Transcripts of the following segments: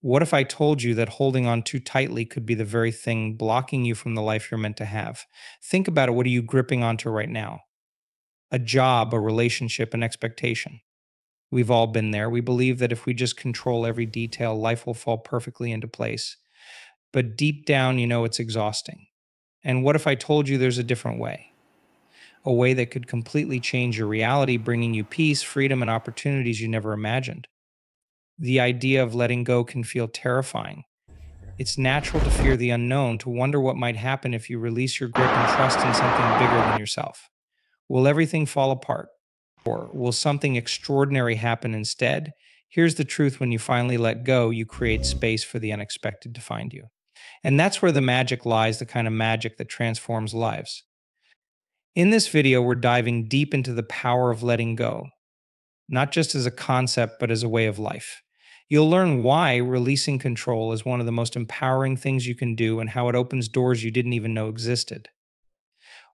What if I told you that holding on too tightly could be the very thing blocking you from the life you're meant to have? Think about it. What are you gripping onto right now? A job, a relationship, an expectation. We've all been there. We believe that if we just control every detail, life will fall perfectly into place. But deep down, you know it's exhausting. And what if I told you there's a different way? A way that could completely change your reality, bringing you peace, freedom, and opportunities you never imagined. The idea of letting go can feel terrifying. It's natural to fear the unknown, to wonder what might happen if you release your grip and trust in something bigger than yourself. Will everything fall apart? Or will something extraordinary happen instead? Here's the truth: when you finally let go, you create space for the unexpected to find you. And that's where the magic lies, the kind of magic that transforms lives. In this video, we're diving deep into the power of letting go, not just as a concept, but as a way of life. You'll learn why releasing control is one of the most empowering things you can do and how it opens doors you didn't even know existed.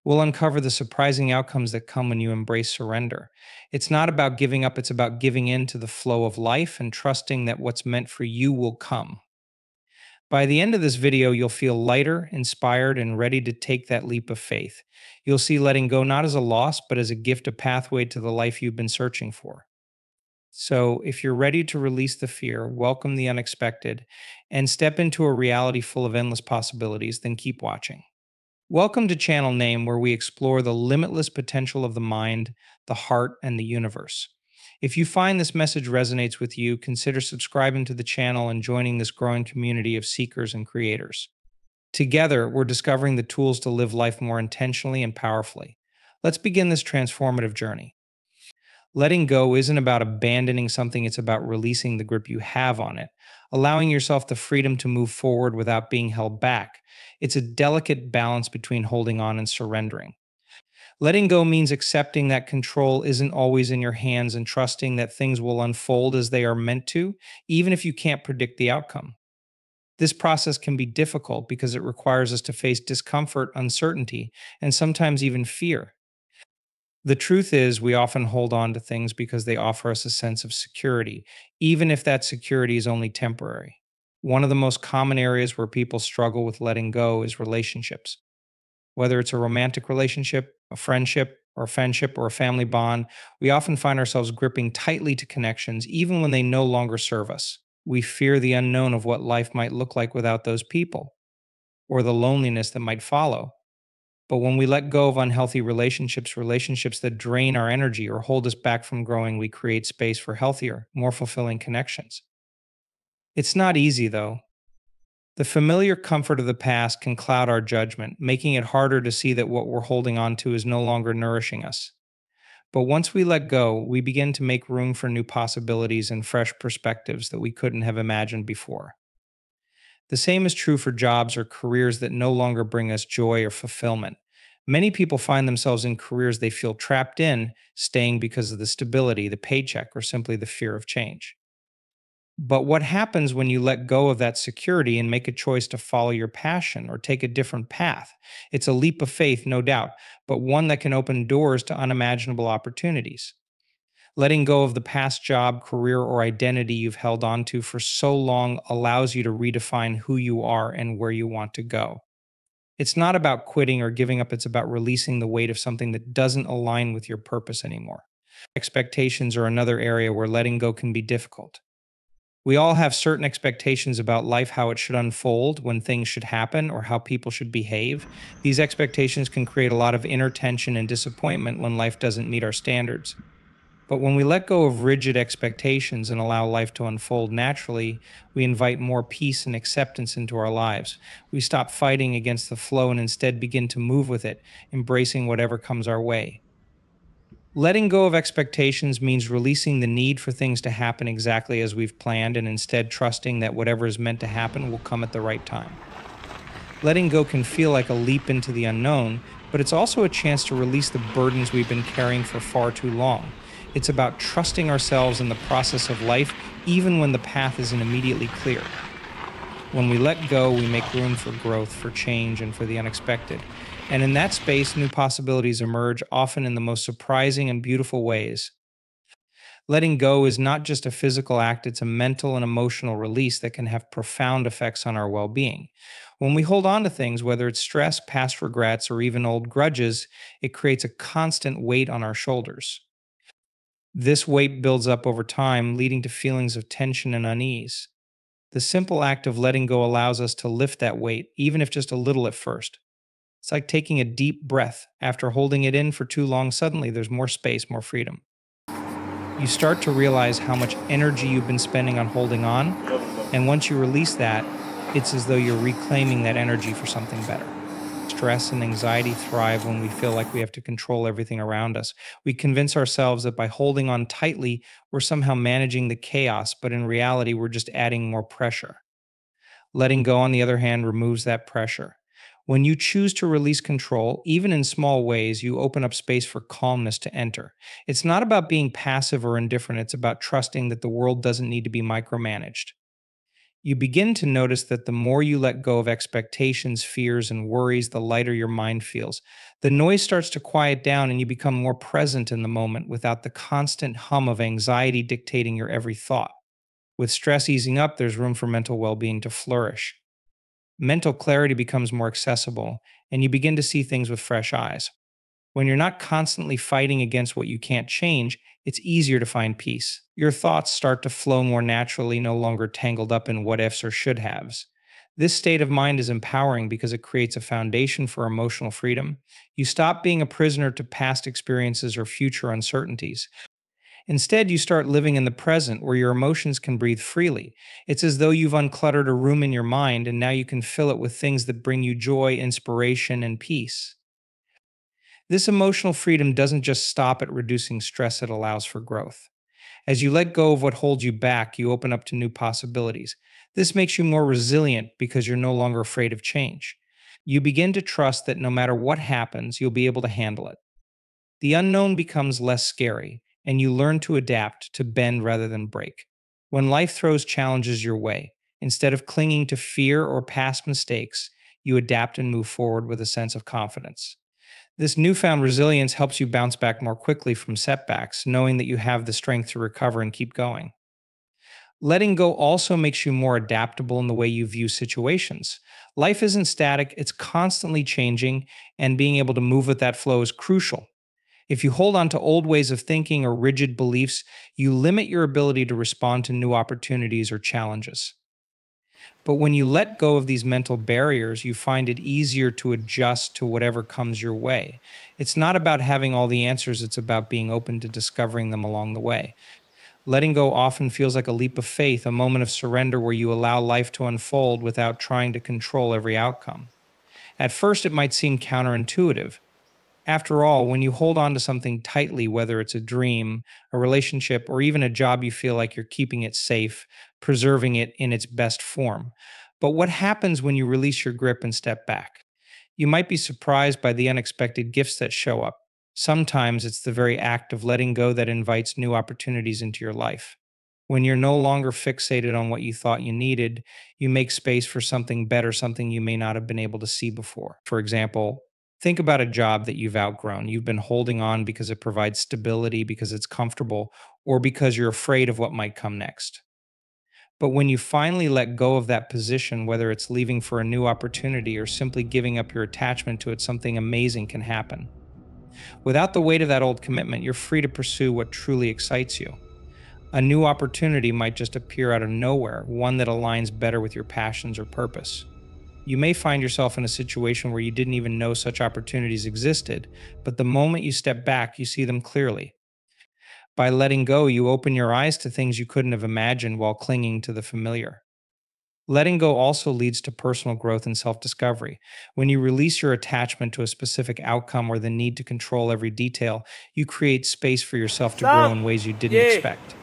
We'll uncover the surprising outcomes that come when you embrace surrender. It's not about giving up, it's about giving in to the flow of life and trusting that what's meant for you will come. By the end of this video, you'll feel lighter, inspired, and ready to take that leap of faith. You'll see letting go not as a loss, but as a gift, a pathway to the life you've been searching for. So, if you're ready to release the fear, welcome the unexpected, and step into a reality full of endless possibilities, then keep watching. Welcome to Channel Name, where we explore the limitless potential of the mind, the heart, and the universe. If you find this message resonates with you, consider subscribing to the channel and joining this growing community of seekers and creators. Together, we're discovering the tools to live life more intentionally and powerfully. Let's begin this transformative journey. Letting go isn't about abandoning something, it's about releasing the grip you have on it, allowing yourself the freedom to move forward without being held back. It's a delicate balance between holding on and surrendering. Letting go means accepting that control isn't always in your hands and trusting that things will unfold as they are meant to, even if you can't predict the outcome. This process can be difficult because it requires us to face discomfort, uncertainty, and sometimes even fear. The truth is, we often hold on to things because they offer us a sense of security, even if that security is only temporary. One of the most common areas where people struggle with letting go is relationships. Whether it's a romantic relationship, a friendship, or a family bond, we often find ourselves gripping tightly to connections, even when they no longer serve us. We fear the unknown of what life might look like without those people, or the loneliness that might follow. But when we let go of unhealthy relationships, relationships that drain our energy or hold us back from growing, we create space for healthier, more fulfilling connections. It's not easy, though. The familiar comfort of the past can cloud our judgment, making it harder to see that what we're holding on to is no longer nourishing us. But once we let go, we begin to make room for new possibilities and fresh perspectives that we couldn't have imagined before. The same is true for jobs or careers that no longer bring us joy or fulfillment. Many people find themselves in careers they feel trapped in, staying because of the stability, the paycheck, or simply the fear of change. But what happens when you let go of that security and make a choice to follow your passion or take a different path? It's a leap of faith, no doubt, but one that can open doors to unimaginable opportunities. Letting go of the past job, career, or identity you've held on to for so long allows you to redefine who you are and where you want to go. It's not about quitting or giving up, it's about releasing the weight of something that doesn't align with your purpose anymore. Expectations are another area where letting go can be difficult. We all have certain expectations about life, how it should unfold, when things should happen, or how people should behave. These expectations can create a lot of inner tension and disappointment when life doesn't meet our standards. But when we let go of rigid expectations and allow life to unfold naturally, we invite more peace and acceptance into our lives. We stop fighting against the flow and instead begin to move with it, embracing whatever comes our way. Letting go of expectations means releasing the need for things to happen exactly as we've planned and instead trusting that whatever is meant to happen will come at the right time. Letting go can feel like a leap into the unknown, but it's also a chance to release the burdens we've been carrying for far too long. It's about trusting ourselves in the process of life, even when the path isn't immediately clear. When we let go, we make room for growth, for change, and for the unexpected. And in that space, new possibilities emerge, often in the most surprising and beautiful ways. Letting go is not just a physical act, it's a mental and emotional release that can have profound effects on our well being. When we hold on to things, whether it's stress, past regrets, or even old grudges, it creates a constant weight on our shoulders. This weight builds up over time, leading to feelings of tension and unease. The simple act of letting go allows us to lift that weight, even if just a little at first. It's like taking a deep breath. After holding it in for too long, suddenly there's more space, more freedom. You start to realize how much energy you've been spending on holding on, and once you release that, it's as though you're reclaiming that energy for something better. Stress and anxiety thrive when we feel like we have to control everything around us. We convince ourselves that by holding on tightly, we're somehow managing the chaos, but in reality, we're just adding more pressure. Letting go, on the other hand, removes that pressure. When you choose to release control, even in small ways, you open up space for calmness to enter. It's not about being passive or indifferent, it's about trusting that the world doesn't need to be micromanaged. You begin to notice that the more you let go of expectations, fears, and worries, the lighter your mind feels. The noise starts to quiet down and you become more present in the moment without the constant hum of anxiety dictating your every thought. With stress easing up, there's room for mental well being to flourish. Mental clarity becomes more accessible, and you begin to see things with fresh eyes. When you're not constantly fighting against what you can't change, it's easier to find peace. Your thoughts start to flow more naturally, no longer tangled up in what ifs or should haves. This state of mind is empowering because it creates a foundation for emotional freedom. You stop being a prisoner to past experiences or future uncertainties. Instead, you start living in the present where your emotions can breathe freely. It's as though you've uncluttered a room in your mind and now you can fill it with things that bring you joy, inspiration, and peace. This emotional freedom doesn't just stop at reducing stress, it allows for growth. As you let go of what holds you back, you open up to new possibilities. This makes you more resilient because you're no longer afraid of change. You begin to trust that no matter what happens, you'll be able to handle it. The unknown becomes less scary, and you learn to adapt, to bend rather than break. When life throws challenges your way, instead of clinging to fear or past mistakes, you adapt and move forward with a sense of confidence. This newfound resilience helps you bounce back more quickly from setbacks, knowing that you have the strength to recover and keep going. Letting go also makes you more adaptable in the way you view situations. Life isn't static, it's constantly changing, and being able to move with that flow is crucial. If you hold on to old ways of thinking or rigid beliefs, you limit your ability to respond to new opportunities or challenges. But when you let go of these mental barriers, you find it easier to adjust to whatever comes your way. It's not about having all the answers, it's about being open to discovering them along the way. Letting go often feels like a leap of faith, a moment of surrender where you allow life to unfold without trying to control every outcome. At first, it might seem counterintuitive. After all, when you hold on to something tightly, whether it's a dream, a relationship, or even a job, you feel like you're keeping it safe, preserving it in its best form. But what happens when you release your grip and step back? You might be surprised by the unexpected gifts that show up. Sometimes it's the very act of letting go that invites new opportunities into your life. When you're no longer fixated on what you thought you needed, you make space for something better, something you may not have been able to see before. For example, think about a job that you've outgrown. You've been holding on because it provides stability, because it's comfortable, or because you're afraid of what might come next. But when you finally let go of that position, whether it's leaving for a new opportunity or simply giving up your attachment to it, something amazing can happen. Without the weight of that old commitment, you're free to pursue what truly excites you. A new opportunity might just appear out of nowhere, one that aligns better with your passions or purpose. You may find yourself in a situation where you didn't even know such opportunities existed, but the moment you step back, you see them clearly. By letting go, you open your eyes to things you couldn't have imagined while clinging to the familiar. Letting go also leads to personal growth and self discovery. When you release your attachment to a specific outcome or the need to control every detail, you create space for yourself to grow in ways you didn't expect.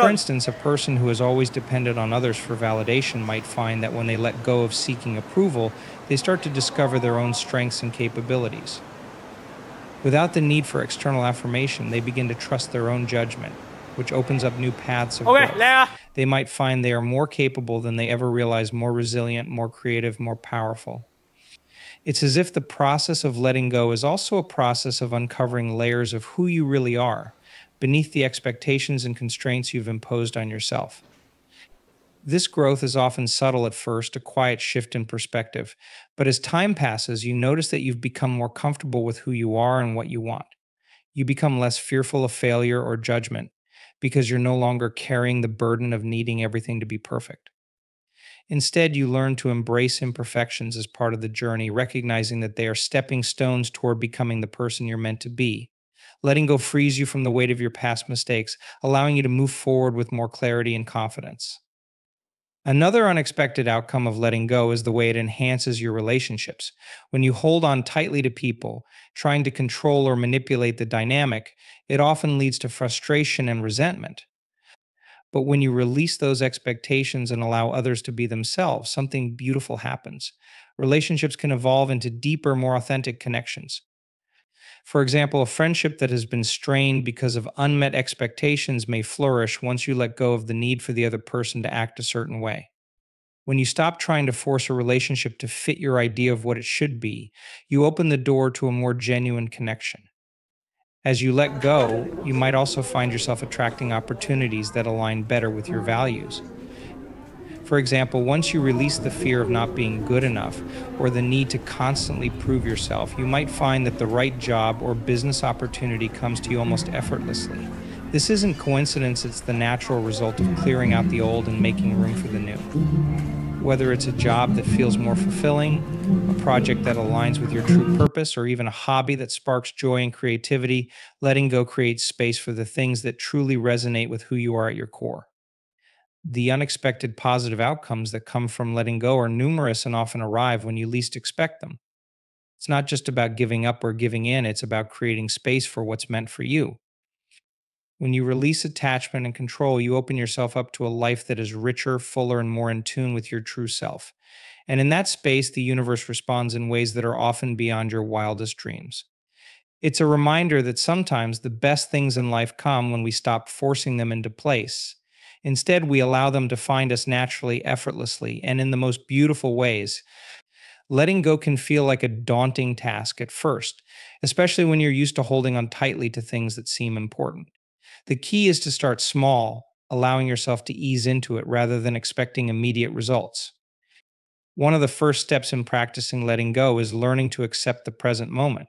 For instance, a person who has always depended on others for validation might find that when they let go of seeking approval, they start to discover their own strengths and capabilities. Without the need for external affirmation, they begin to trust their own judgment, which opens up new paths of growth. They might find they are more capable than they ever realized, more resilient, more creative, more powerful. It's as if the process of letting go is also a process of uncovering layers of who you really are. beneath the expectations and constraints you've imposed on yourself. This growth is often subtle at first, a quiet shift in perspective. But as time passes, you notice that you've become more comfortable with who you are and what you want. You become less fearful of failure or judgment because you're no longer carrying the burden of needing everything to be perfect. Instead, you learn to embrace imperfections as part of the journey, recognizing that they are stepping stones toward becoming the person you're meant to be. Letting go frees you from the weight of your past mistakes, allowing you to move forward with more clarity and confidence. Another unexpected outcome of letting go is the way it enhances your relationships. When you hold on tightly to people, trying to control or manipulate the dynamic, it often leads to frustration and resentment. But when you release those expectations and allow others to be themselves, something beautiful happens. Relationships can evolve into deeper, more authentic connections. For example, a friendship that has been strained because of unmet expectations may flourish once you let go of the need for the other person to act a certain way. When you stop trying to force a relationship to fit your idea of what it should be, you open the door to a more genuine connection. As you let go, you might also find yourself attracting opportunities that align better with your values. For example, once you release the fear of not being good enough or the need to constantly prove yourself, you might find that the right job or business opportunity comes to you almost effortlessly. This isn't coincidence, it's the natural result of clearing out the old and making room for the new. Whether it's a job that feels more fulfilling, a project that aligns with your true purpose, or even a hobby that sparks joy and creativity, letting go creates space for the things that truly resonate with who you are at your core. The unexpected positive outcomes that come from letting go are numerous and often arrive when you least expect them. It's not just about giving up or giving in, it's about creating space for what's meant for you. When you release attachment and control, you open yourself up to a life that is richer, fuller, and more in tune with your true self. And in that space, the universe responds in ways that are often beyond your wildest dreams. It's a reminder that sometimes the best things in life come when we stop forcing them into place. Instead, we allow them to find us naturally, effortlessly, and in the most beautiful ways. Letting go can feel like a daunting task at first, especially when you're used to holding on tightly to things that seem important. The key is to start small, allowing yourself to ease into it rather than expecting immediate results. One of the first steps in practicing letting go is learning to accept the present moment.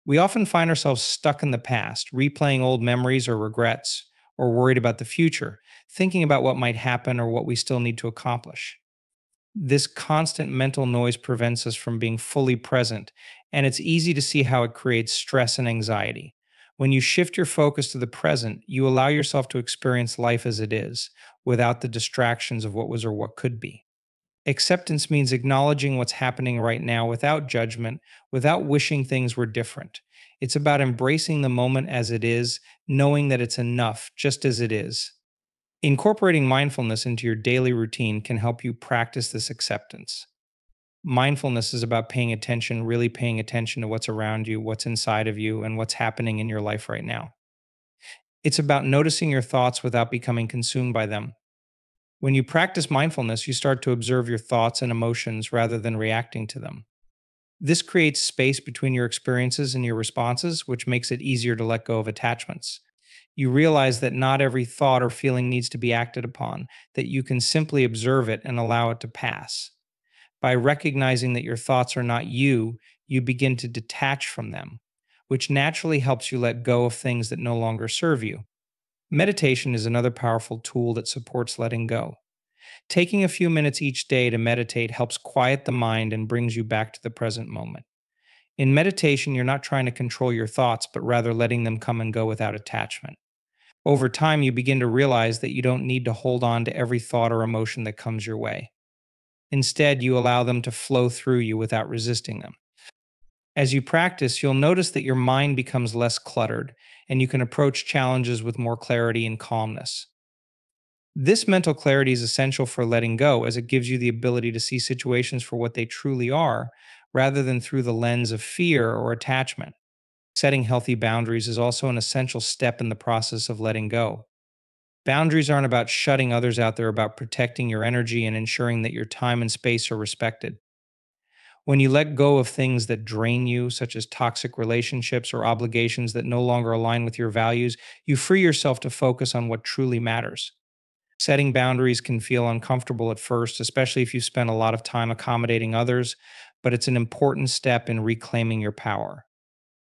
We often find ourselves stuck in the past, replaying old memories or regrets, or worried about the future, thinking about what might happen or what we still need to accomplish. This constant mental noise prevents us from being fully present, and it's easy to see how it creates stress and anxiety. When you shift your focus to the present, you allow yourself to experience life as it is, without the distractions of what was or what could be. Acceptance means acknowledging what's happening right now without judgment, without wishing things were different. It's about embracing the moment as it is, knowing that it's enough just as it is. Incorporating mindfulness into your daily routine can help you practice this acceptance. Mindfulness is about paying attention, really paying attention to what's around you, what's inside of you, and what's happening in your life right now. It's about noticing your thoughts without becoming consumed by them. When you practice mindfulness, you start to observe your thoughts and emotions rather than reacting to them. This creates space between your experiences and your responses, which makes it easier to let go of attachments. You realize that not every thought or feeling needs to be acted upon, that you can simply observe it and allow it to pass. By recognizing that your thoughts are not you, you begin to detach from them, which naturally helps you let go of things that no longer serve you. Meditation is another powerful tool that supports letting go. Taking a few minutes each day to meditate helps quiet the mind and brings you back to the present moment. In meditation, you're not trying to control your thoughts, but rather letting them come and go without attachment. Over time, you begin to realize that you don't need to hold on to every thought or emotion that comes your way. Instead, you allow them to flow through you without resisting them. As you practice, you'll notice that your mind becomes less cluttered, and you can approach challenges with more clarity and calmness. This mental clarity is essential for letting go, as it gives you the ability to see situations for what they truly are, rather than through the lens of fear or attachment. Setting healthy boundaries is also an essential step in the process of letting go. Boundaries aren't about shutting others out, they're about protecting your energy and ensuring that your time and space are respected. When you let go of things that drain you, such as toxic relationships or obligations that no longer align with your values, you free yourself to focus on what truly matters. Setting boundaries can feel uncomfortable at first, especially if you spend a lot of time accommodating others, but it's an important step in reclaiming your power.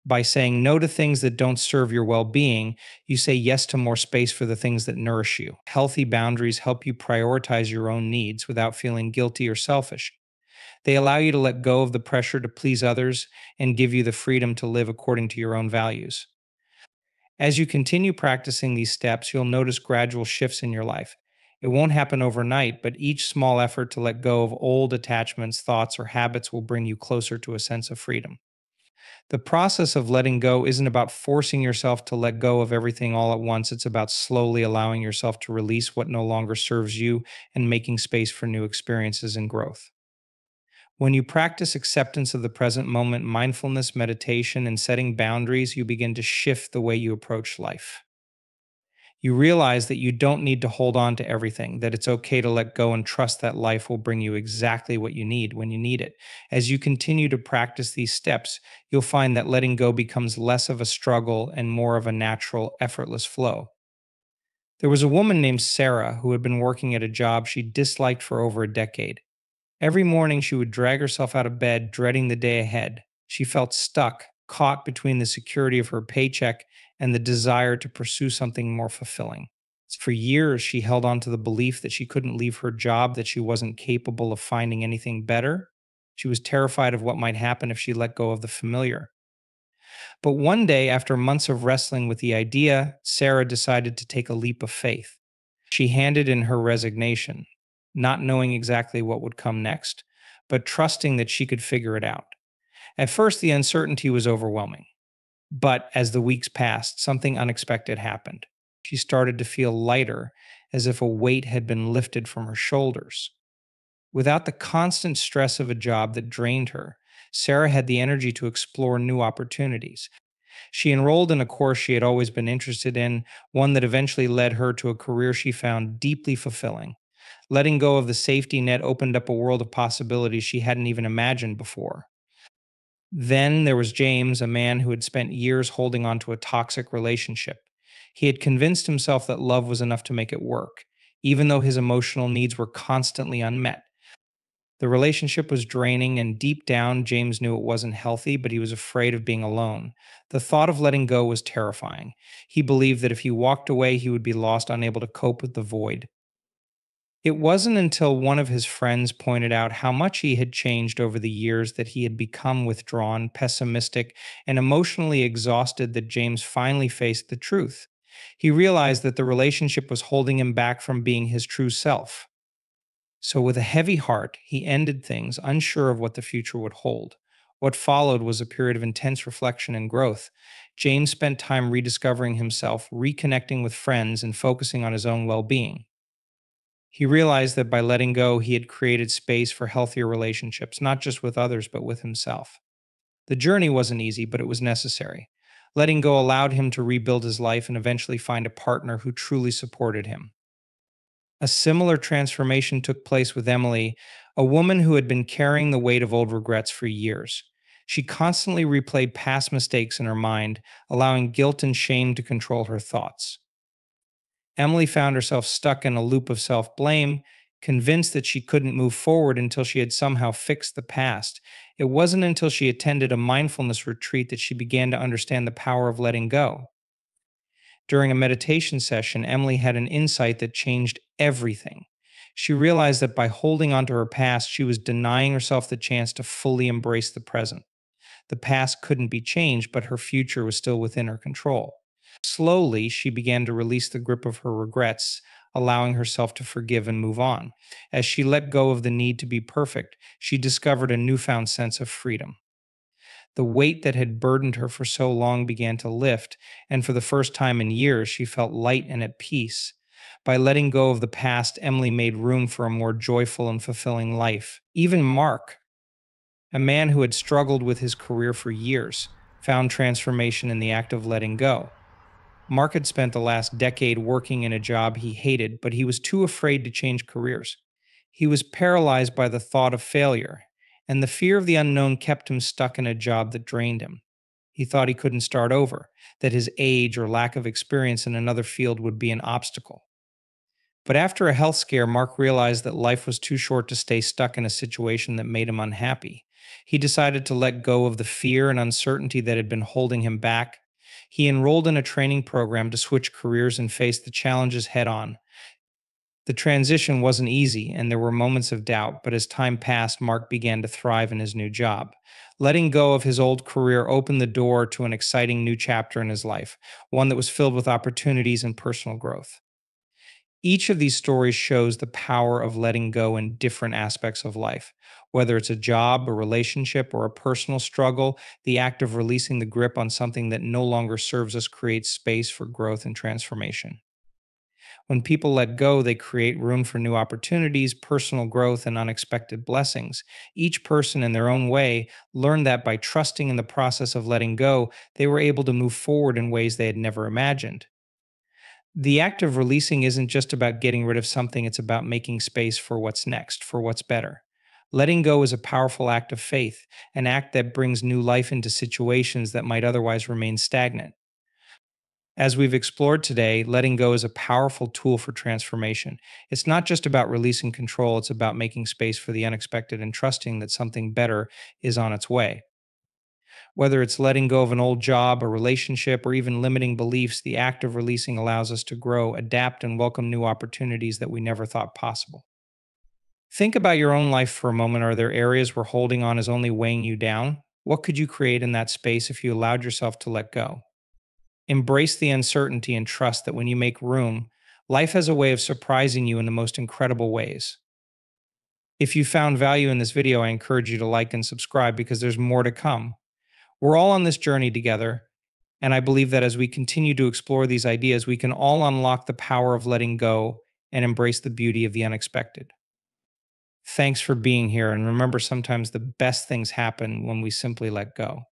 By saying no to things that don't serve your well being, you say yes to more space for the things that nourish you. Healthy boundaries help you prioritize your own needs without feeling guilty or selfish. They allow you to let go of the pressure to please others and give you the freedom to live according to your own values. As you continue practicing these steps, you'll notice gradual shifts in your life. It won't happen overnight, but each small effort to let go of old attachments, thoughts, or habits will bring you closer to a sense of freedom. The process of letting go isn't about forcing yourself to let go of everything all at once. It's about slowly allowing yourself to release what no longer serves you and making space for new experiences and growth. When you practice acceptance of the present moment, mindfulness, meditation, and setting boundaries, you begin to shift the way you approach life. You realize that you don't need to hold on to everything, that it's okay to let go and trust that life will bring you exactly what you need when you need it. As you continue to practice these steps, you'll find that letting go becomes less of a struggle and more of a natural, effortless flow. There was a woman named Sarah who had been working at a job she disliked for over a decade. Every morning, she would drag herself out of bed, dreading the day ahead. She felt stuck, caught between the security of her paycheck and the desire to pursue something more fulfilling. For years, she held on to the belief that she couldn't leave her job, that she wasn't capable of finding anything better. She was terrified of what might happen if she let go of the familiar. But one day, after months of wrestling with the idea, Sarah decided to take a leap of faith. She handed in her resignation, not knowing exactly what would come next, but trusting that she could figure it out. At first, the uncertainty was overwhelming. But as the weeks passed, something unexpected happened. She started to feel lighter, as if a weight had been lifted from her shoulders. Without the constant stress of a job that drained her, Sarah had the energy to explore new opportunities. She enrolled in a course she had always been interested in, one that eventually led her to a career she found deeply fulfilling. Letting go of the safety net opened up a world of possibilities she hadn't even imagined before. Then there was James, a man who had spent years holding on to a toxic relationship. He had convinced himself that love was enough to make it work, even though his emotional needs were constantly unmet. The relationship was draining, and deep down, James knew it wasn't healthy, but he was afraid of being alone. The thought of letting go was terrifying. He believed that if he walked away, he would be lost, unable to cope with the void. It wasn't until one of his friends pointed out how much he had changed over the years, that he had become withdrawn, pessimistic, and emotionally exhausted, that James finally faced the truth. He realized that the relationship was holding him back from being his true self. So, with a heavy heart, he ended things, unsure of what the future would hold. What followed was a period of intense reflection and growth. James spent time rediscovering himself, reconnecting with friends, and focusing on his own well being. He realized that by letting go, he had created space for healthier relationships, not just with others, but with himself. The journey wasn't easy, but it was necessary. Letting go allowed him to rebuild his life and eventually find a partner who truly supported him. A similar transformation took place with Emily, a woman who had been carrying the weight of old regrets for years. She constantly replayed past mistakes in her mind, allowing guilt and shame to control her thoughts. Emily found herself stuck in a loop of self blame, convinced that she couldn't move forward until she had somehow fixed the past. It wasn't until she attended a mindfulness retreat that she began to understand the power of letting go. During a meditation session, Emily had an insight that changed everything. She realized that by holding onto her past, she was denying herself the chance to fully embrace the present. The past couldn't be changed, but her future was still within her control. Slowly, she began to release the grip of her regrets, allowing herself to forgive and move on. As she let go of the need to be perfect, she discovered a newfound sense of freedom. The weight that had burdened her for so long began to lift, and for the first time in years, she felt light and at peace. By letting go of the past, Emily made room for a more joyful and fulfilling life. Even Mark, a man who had struggled with his career for years, found transformation in the act of letting go. Mark had spent the last decade working in a job he hated, but he was too afraid to change careers. He was paralyzed by the thought of failure, And the fear of the unknown kept him stuck in a job that drained him. He thought he couldn't start over, that his age or lack of experience in another field would be an obstacle. But after a health scare, Mark realized that life was too short to stay stuck in a situation that made him unhappy. He decided to let go of the fear and uncertainty that had been holding him back. He enrolled in a training program to switch careers and face the challenges head on. The transition wasn't easy, and there were moments of doubt, but as time passed, Mark began to thrive in his new job. Letting go of his old career opened the door to an exciting new chapter in his life, one that was filled with opportunities and personal growth. Each of these stories shows the power of letting go in different aspects of life. Whether it's a job, a relationship, or a personal struggle, the act of releasing the grip on something that no longer serves us creates space for growth and transformation. When people let go, they create room for new opportunities, personal growth, and unexpected blessings. Each person, in their own way, learned that by trusting in the process of letting go, they were able to move forward in ways they had never imagined. The act of releasing isn't just about getting rid of something, it's about making space for what's next, for what's better. Letting go is a powerful act of faith, an act that brings new life into situations that might otherwise remain stagnant. As we've explored today, letting go is a powerful tool for transformation. It's not just about releasing control, it's about making space for the unexpected and trusting that something better is on its way. Whether it's letting go of an old job, a relationship, or even limiting beliefs, the act of releasing allows us to grow, adapt, and welcome new opportunities that we never thought possible. Think about your own life for a moment. Are there areas where holding on is only weighing you down? What could you create in that space if you allowed yourself to let go? Embrace the uncertainty and trust that when you make room, life has a way of surprising you in the most incredible ways. If you found value in this video, I encourage you to like and subscribe because there's more to come. We're all on this journey together, and I believe that as we continue to explore these ideas, we can all unlock the power of letting go and embrace the beauty of the unexpected. Thanks for being here, and remember, sometimes the best things happen when we simply let go.